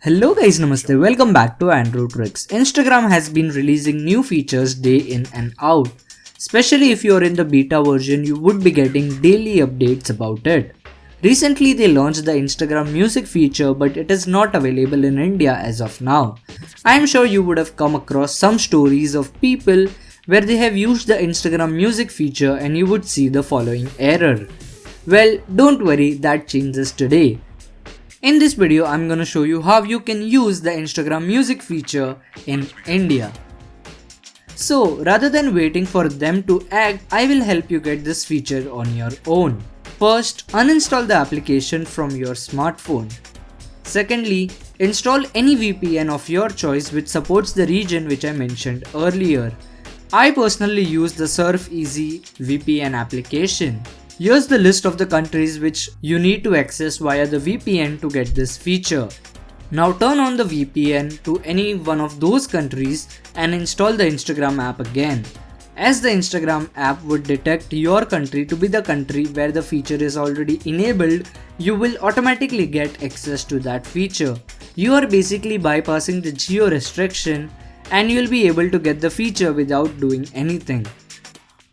Hello guys, namaste. Welcome back to Android Tricks. Instagram has been releasing new features day in and out. Especially if you're in the beta version, you would be getting daily updates about it. Recently they launched the Instagram music feature, but it is not available in India as of now. I am sure you would have come across some stories of people where they have used the Instagram music feature and you would see the following error. Well, don't worry, that changes today. In this video, I'm gonna show you how you can use the Instagram music feature in India. So rather than waiting for them to act, I will help you get this feature on your own. First, uninstall the application from your smartphone. Secondly, install any VPN of your choice which supports the region which I mentioned earlier. I personally use the Surf Easy VPN application. Here's the list of the countries which you need to access via the VPN to get this feature. Now turn on the VPN to any one of those countries and install the Instagram app again. As the Instagram app would detect your country to be the country where the feature is already enabled, you will automatically get access to that feature. You are basically bypassing the geo restriction and you will be able to get the feature without doing anything.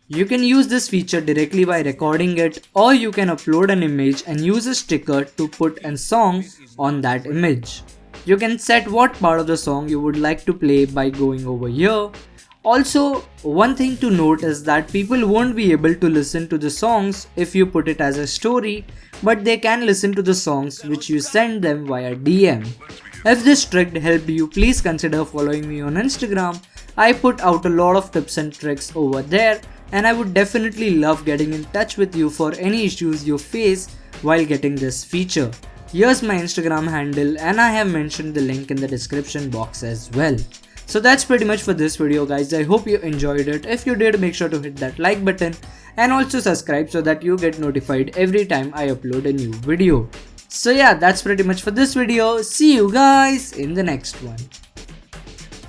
You can use this feature directly by recording it, or you can upload an image and use a sticker to put a song on that image. You can set what part of the song you would like to play by going over here. Also, one thing to note is that people won't be able to listen to the songs if you put it as a story, but they can listen to the songs which you send them via DM. If this trick helped you, please consider following me on Instagram. I put out a lot of tips and tricks over there, and I would definitely love getting in touch with you for any issues you face while getting this feature. Here's my Instagram handle and I have mentioned the link in the description box as well. So that's pretty much for this video guys. I hope you enjoyed it. If you did, make sure to hit that like button and also subscribe so that you get notified every time I upload a new video. So yeah, that's pretty much for this video. See you guys in the next one.